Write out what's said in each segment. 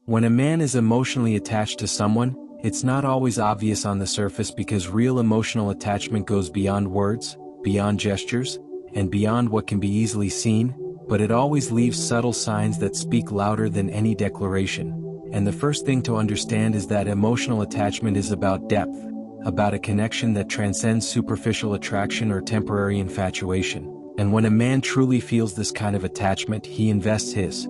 When a man is emotionally attached to someone, it's not always obvious on the surface because real emotional attachment goes beyond words, beyond gestures, and beyond what can be easily seen, but it always leaves subtle signs that speak louder than any declaration. And the first thing to understand is that emotional attachment is about depth, about a connection that transcends superficial attraction or temporary infatuation. And when a man truly feels this kind of attachment, he invests his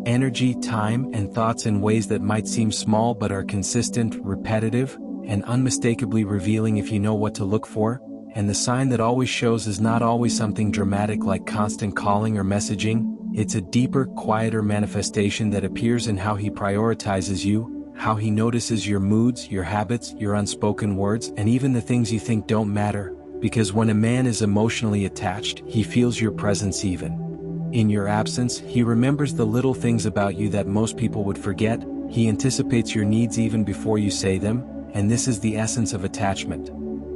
energy, time, and thoughts in ways that might seem small but are consistent, repetitive, and unmistakably revealing if you know what to look for. And the sign that always shows is not always something dramatic like constant calling or messaging. It's a deeper, quieter manifestation that appears in how he prioritizes you, how he notices your moods, your habits, your unspoken words, and even the things you think don't matter. Because when a man is emotionally attached, he feels your presence even in your absence. He remembers the little things about you that most people would forget. He anticipates your needs even before you say them, and this is the essence of attachment.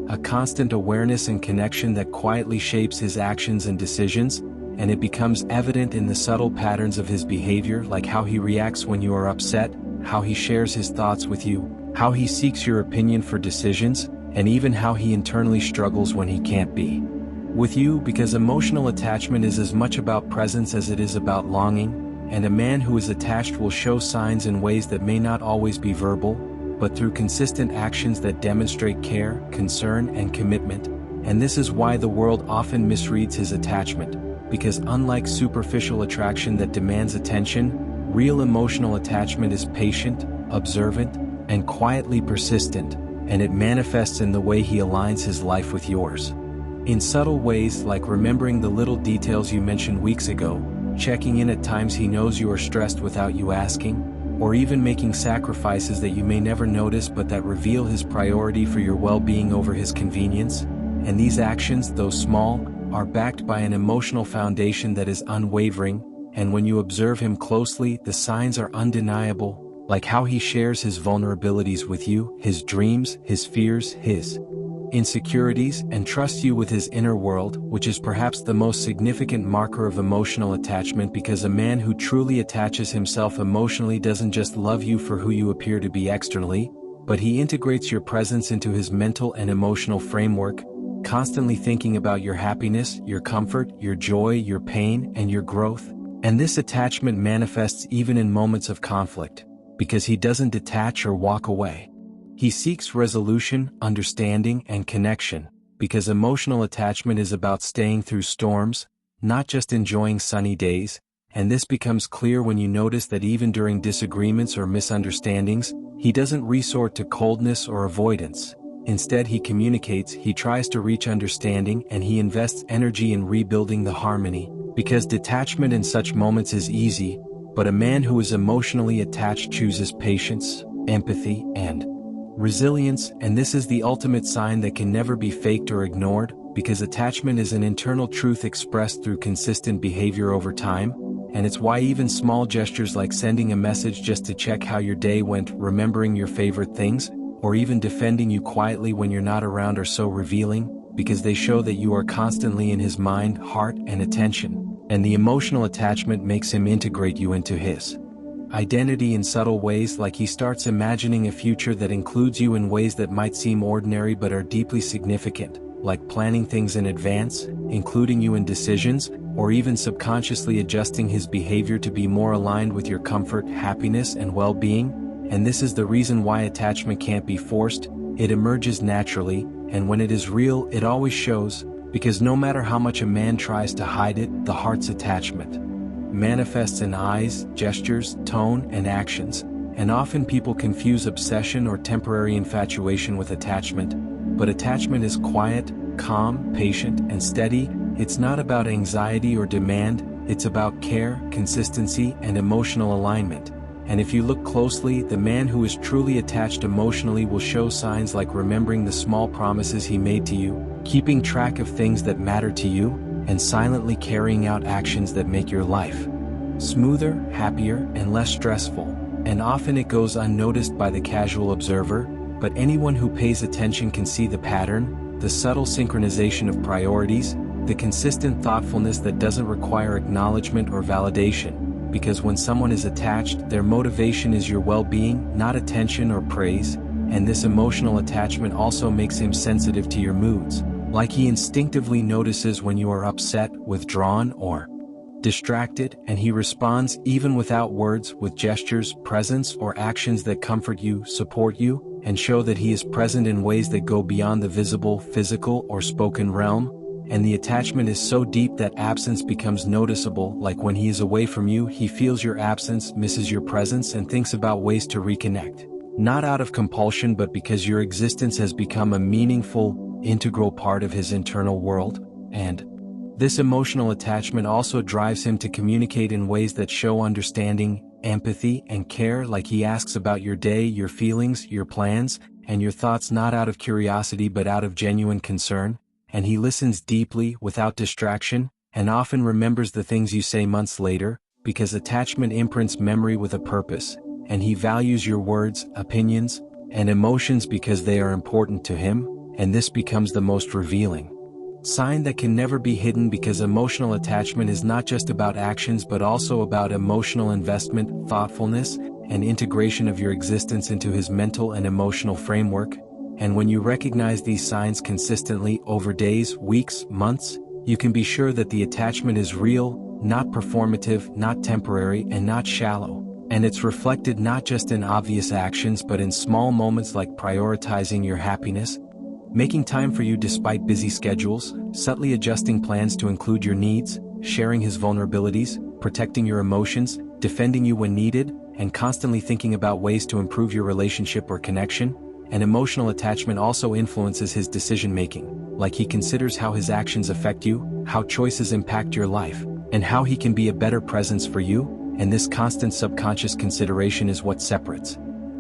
A constant awareness and connection that quietly shapes his actions and decisions, and it becomes evident in the subtle patterns of his behavior, like how he reacts when you are upset, how he shares his thoughts with you, how he seeks your opinion for decisions, and even how he internally struggles when he can't be with you, because emotional attachment is as much about presence as it is about longing, and a man who is attached will show signs in ways that may not always be verbal, but through consistent actions that demonstrate care, concern, and commitment. And this is why the world often misreads his attachment, because unlike superficial attraction that demands attention, real emotional attachment is patient, observant, and quietly persistent, and it manifests in the way he aligns his life with yours. In subtle ways, like remembering the little details you mentioned weeks ago, checking in at times he knows you are stressed without you asking, or even making sacrifices that you may never notice but that reveal his priority for your well-being over his convenience. And these actions, though small, are backed by an emotional foundation that is unwavering, and when you observe him closely, the signs are undeniable, like how he shares his vulnerabilities with you, his dreams, his fears, his insecurities, and trusts you with his inner world, which is perhaps the most significant marker of emotional attachment, because a man who truly attaches himself emotionally doesn't just love you for who you appear to be externally, but he integrates your presence into his mental and emotional framework, constantly thinking about your happiness, your comfort, your joy, your pain, and your growth. And this attachment manifests even in moments of conflict, because he doesn't detach or walk away. He seeks resolution, understanding, and connection, because emotional attachment is about staying through storms, not just enjoying sunny days. And this becomes clear when you notice that even during disagreements or misunderstandings, he doesn't resort to coldness or avoidance. Instead, he communicates, he tries to reach understanding, and he invests energy in rebuilding the harmony. Because detachment in such moments is easy, but a man who is emotionally attached chooses patience, empathy, and resilience, and this is the ultimate sign that can never be faked or ignored, because attachment is an internal truth expressed through consistent behavior over time, and it's why even small gestures like sending a message just to check how your day went, remembering your favorite things, or even defending you quietly when you're not around are so revealing, because they show that you are constantly in his mind, heart, and attention, and the emotional attachment makes him integrate you into his identity in subtle ways, like he starts imagining a future that includes you in ways that might seem ordinary but are deeply significant, like planning things in advance, including you in decisions, or even subconsciously adjusting his behavior to be more aligned with your comfort, happiness, and well-being. And this is the reason why attachment can't be forced. It emerges naturally, and when it is real, it always shows, because no matter how much a man tries to hide it, the heart's attachment manifests in eyes, gestures, tone, and actions, and often people confuse obsession or temporary infatuation with attachment. But attachment is quiet, calm, patient, and steady. It's not about anxiety or demand, it's about care, consistency, and emotional alignment. And if you look closely, the man who is truly attached emotionally will show signs like remembering the small promises he made to you, keeping track of things that matter to you, and silently carrying out actions that make your life smoother, happier, and less stressful. And often it goes unnoticed by the casual observer, but anyone who pays attention can see the pattern, the subtle synchronization of priorities, the consistent thoughtfulness that doesn't require acknowledgement or validation. because when someone is attached, their motivation is your well-being, not attention or praise, and this emotional attachment also makes him sensitive to your moods, like he instinctively notices when you are upset, withdrawn, or distracted, and he responds even without words with gestures, presence, or actions that comfort you, support you, and show that he is present in ways that go beyond the visible, physical, or spoken realm. And the attachment is so deep that absence becomes noticeable, like when he is away from you, he feels your absence, misses your presence, and thinks about ways to reconnect. Not out of compulsion, but because your existence has become a meaningful, integral part of his internal world. And this emotional attachment also drives him to communicate in ways that show understanding, empathy, and care, like he asks about your day, your feelings, your plans, and your thoughts, not out of curiosity but out of genuine concern. And he listens deeply, without distraction, and often remembers the things you say months later, because attachment imprints memory with a purpose, and he values your words, opinions, and emotions because they are important to him, and this becomes the most revealing sign that can never be hidden, because emotional attachment is not just about actions but also about emotional investment, thoughtfulness, and integration of your existence into his mental and emotional framework. And when you recognize these signs consistently over days, weeks, months, you can be sure that the attachment is real, not performative, not temporary, and not shallow. And it's reflected not just in obvious actions but in small moments, like prioritizing your happiness, making time for you despite busy schedules, subtly adjusting plans to include your needs, sharing his vulnerabilities, protecting your emotions, defending you when needed, and constantly thinking about ways to improve your relationship or connection. And emotional attachment also influences his decision-making, like he considers how his actions affect you, how choices impact your life, and how he can be a better presence for you, and this constant subconscious consideration is what separates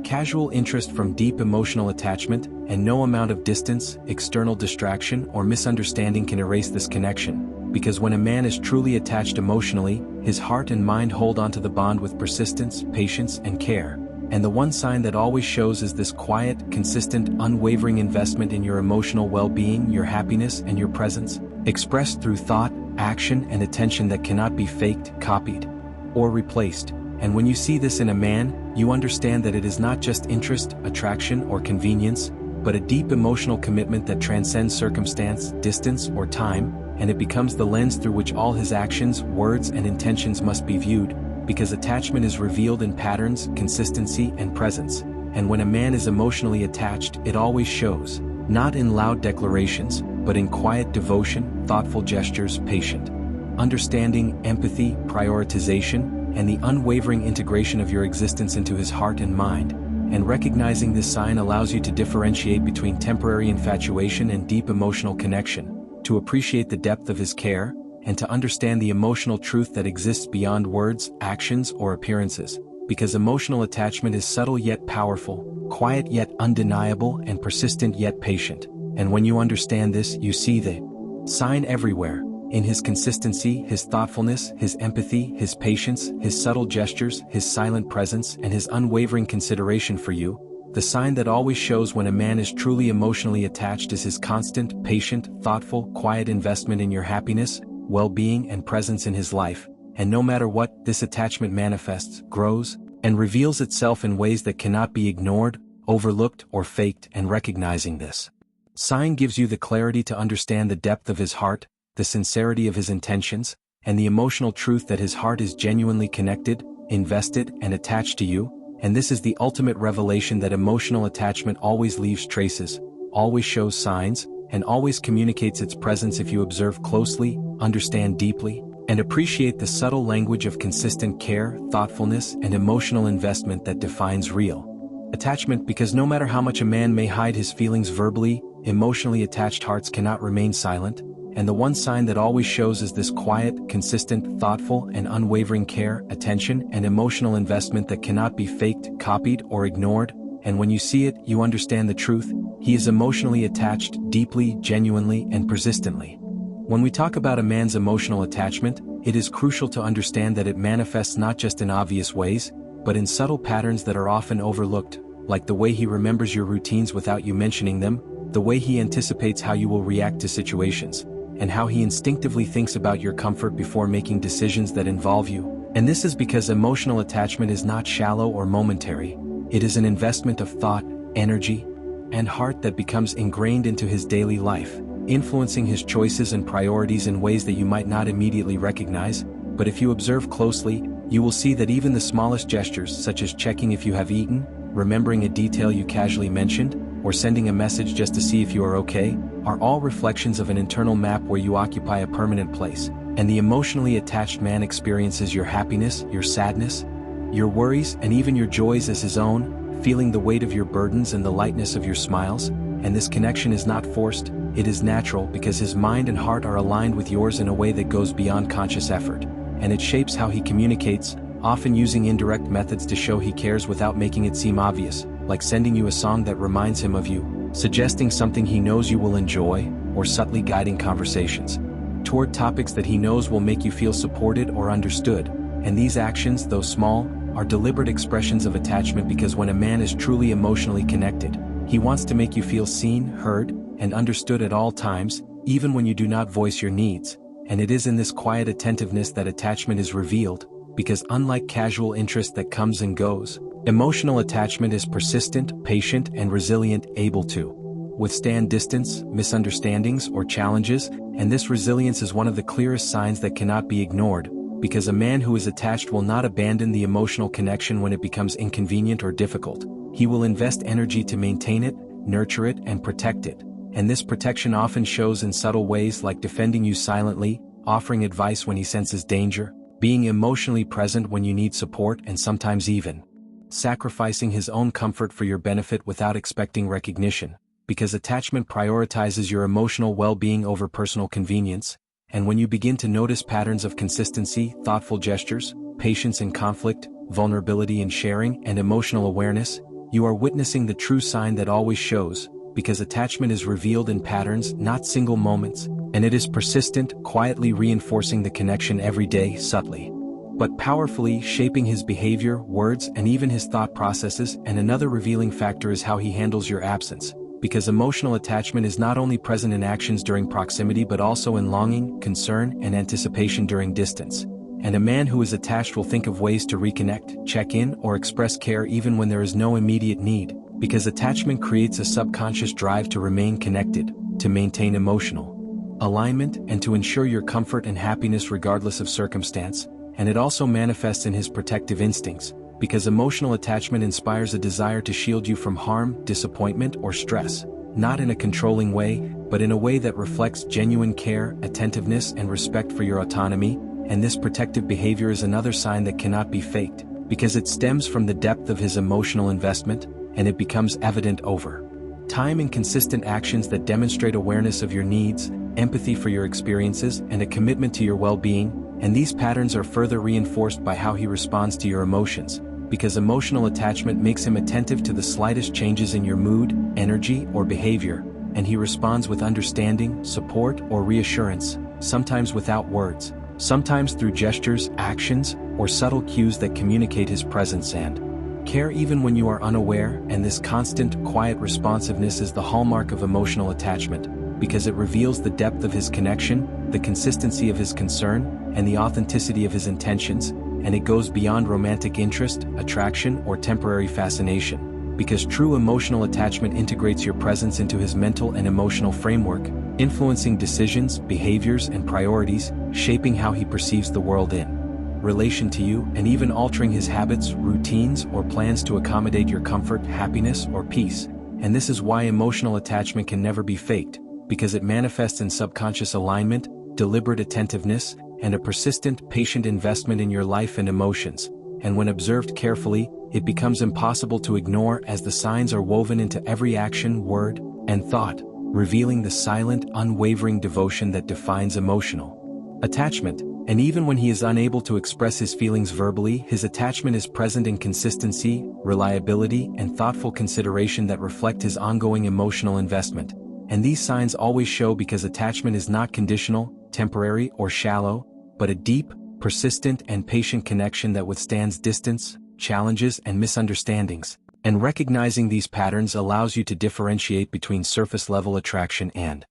casual interest from deep emotional attachment, and no amount of distance, external distraction, or misunderstanding can erase this connection, because when a man is truly attached emotionally, his heart and mind hold onto the bond with persistence, patience, and care. And the one sign that always shows is this quiet, consistent, unwavering investment in your emotional well-being, your happiness, and your presence, expressed through thought, action, and attention that cannot be faked, copied, or replaced. And when you see this in a man, you understand that it is not just interest, attraction, or convenience, but a deep emotional commitment that transcends circumstance, distance, or time, and it becomes the lens through which all his actions, words, and intentions must be viewed, because attachment is revealed in patterns, consistency, and presence. And when a man is emotionally attached, it always shows, not in loud declarations, but in quiet devotion, thoughtful gestures, patient understanding, empathy, prioritization, and the unwavering integration of your existence into his heart and mind. And recognizing this sign allows you to differentiate between temporary infatuation and deep emotional connection, to appreciate the depth of his care, and to understand the emotional truth that exists beyond words, actions, or appearances. Because emotional attachment is subtle yet powerful, quiet yet undeniable, and persistent yet patient. And when you understand this, you see the sign everywhere. In his consistency, his thoughtfulness, his empathy, his patience, his subtle gestures, his silent presence, and his unwavering consideration for you. The sign that always shows when a man is truly emotionally attached is his constant, patient, thoughtful, quiet investment in your happiness, well-being, and presence in his life. And no matter what, this attachment manifests, grows, and reveals itself in ways that cannot be ignored, overlooked, or faked. And recognizing this sign gives you the clarity to understand the depth of his heart, the sincerity of his intentions, and the emotional truth that his heart is genuinely connected, invested, and attached to you. And this is the ultimate revelation that emotional attachment always leaves traces, always shows signs, and always communicates its presence if you observe closely, understand deeply, and appreciate the subtle language of consistent care, thoughtfulness, and emotional investment that defines real attachment. Because no matter how much a man may hide his feelings verbally, emotionally attached hearts cannot remain silent. And the one sign that always shows is this quiet, consistent, thoughtful, and unwavering care, attention, and emotional investment that cannot be faked, copied, or ignored. And when you see it, you understand the truth. He is emotionally attached, deeply, genuinely, and persistently. When we talk about a man's emotional attachment, it is crucial to understand that it manifests not just in obvious ways, but in subtle patterns that are often overlooked, like the way he remembers your routines without you mentioning them, the way he anticipates how you will react to situations, and how he instinctively thinks about your comfort before making decisions that involve you. And this is because emotional attachment is not shallow or momentary, it is an investment of thought, energy, and heart that becomes ingrained into his daily life, influencing his choices and priorities in ways that you might not immediately recognize. But if you observe closely, you will see that even the smallest gestures, such as checking if you have eaten, remembering a detail you casually mentioned, or sending a message just to see if you are okay, are all reflections of an internal map where you occupy a permanent place. And the emotionally attached man experiences your happiness, your sadness, your worries, and even your joys as his own, feeling the weight of your burdens and the lightness of your smiles. And this connection is not forced, it is natural because his mind and heart are aligned with yours in a way that goes beyond conscious effort. And it shapes how he communicates, often using indirect methods to show he cares without making it seem obvious, like sending you a song that reminds him of you, suggesting something he knows you will enjoy, or subtly guiding conversations toward topics that he knows will make you feel supported or understood. And these actions, though small, are deliberate expressions of attachment because when a man is truly emotionally connected, he wants to make you feel seen, heard, and understood at all times, even when you do not voice your needs. And it is in this quiet attentiveness that attachment is revealed, because unlike casual interest that comes and goes, emotional attachment is persistent, patient, and resilient, able to withstand distance, misunderstandings, or challenges. And this resilience is one of the clearest signs that cannot be ignored, because a man who is attached will not abandon the emotional connection when it becomes inconvenient or difficult. He will invest energy to maintain it, nurture it, and protect it. And this protection often shows in subtle ways, like defending you silently, offering advice when he senses danger, being emotionally present when you need support, and sometimes even sacrificing his own comfort for your benefit without expecting recognition, because attachment prioritizes your emotional well-being over personal convenience. And when you begin to notice patterns of consistency, thoughtful gestures, patience in conflict, vulnerability in sharing, and emotional awareness, you are witnessing the true sign that always shows, because attachment is revealed in patterns, not single moments, and it is persistent, quietly reinforcing the connection every day, subtly but powerfully shaping his behavior, words, and even his thought processes. And another revealing factor is how he handles your absence, because emotional attachment is not only present in actions during proximity but also in longing, concern, and anticipation during distance. And a man who is attached will think of ways to reconnect, check in, or express care even when there is no immediate need, because attachment creates a subconscious drive to remain connected, to maintain emotional alignment, and to ensure your comfort and happiness regardless of circumstance. And it also manifests in his protective instincts, because emotional attachment inspires a desire to shield you from harm, disappointment, or stress, not in a controlling way, but in a way that reflects genuine care, attentiveness, and respect for your autonomy. And this protective behavior is another sign that cannot be faked, because it stems from the depth of his emotional investment, and it becomes evident over time in consistent actions that demonstrate awareness of your needs, empathy for your experiences, and a commitment to your well-being. And these patterns are further reinforced by how he responds to your emotions, because emotional attachment makes him attentive to the slightest changes in your mood, energy, or behavior, and he responds with understanding, support, or reassurance, sometimes without words, sometimes through gestures, actions, or subtle cues that communicate his presence and care even when you are unaware. And this constant, quiet responsiveness is the hallmark of emotional attachment, because it reveals the depth of his connection, the consistency of his concern, and the authenticity of his intentions. And it goes beyond romantic interest, attraction, or temporary fascination, because true emotional attachment integrates your presence into his mental and emotional framework, influencing decisions, behaviors, and priorities, shaping how he perceives the world in relation to you, and even altering his habits, routines, or plans to accommodate your comfort, happiness, or peace. And this is why emotional attachment can never be faked, because it manifests in subconscious alignment, deliberate attentiveness, and a persistent, patient investment in your life and emotions. And when observed carefully, it becomes impossible to ignore, as the signs are woven into every action, word, and thought, revealing the silent, unwavering devotion that defines emotional attachment. And even when he is unable to express his feelings verbally, his attachment is present in consistency, reliability, and thoughtful consideration that reflect his ongoing emotional investment. And these signs always show because attachment is not conditional, temporary, or shallow, but a deep, persistent, and patient connection that withstands distance, challenges, and misunderstandings. And recognizing these patterns allows you to differentiate between surface-level attraction and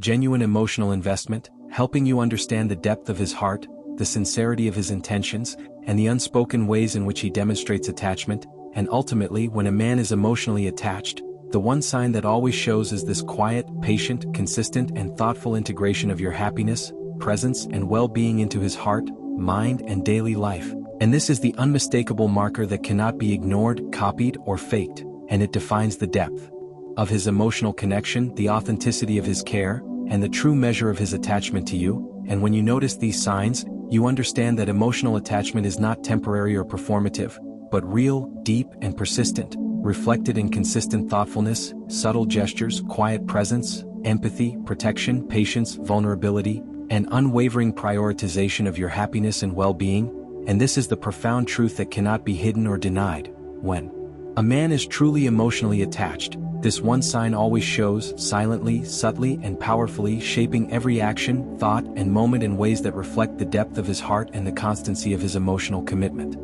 genuine emotional investment, helping you understand the depth of his heart, the sincerity of his intentions, and the unspoken ways in which he demonstrates attachment, and ultimately when a man is emotionally attached, the one sign that always shows is this quiet, patient, consistent and thoughtful integration of your happiness, presence and well-being into his heart, mind and daily life. And this is the unmistakable marker that cannot be ignored, copied or faked, and it defines the depth of his emotional connection, the authenticity of his care, and the true measure of his attachment to you. And when you notice these signs, you understand that emotional attachment is not temporary or performative, but real, deep and persistent, reflected in consistent thoughtfulness, subtle gestures, quiet presence, empathy, protection, patience, vulnerability, and unwavering prioritization of your happiness and well-being. And this is the profound truth that cannot be hidden or denied. When a man is truly emotionally attached, this one sign always shows, silently, subtly and powerfully, shaping every action, thought and moment in ways that reflect the depth of his heart and the constancy of his emotional commitment.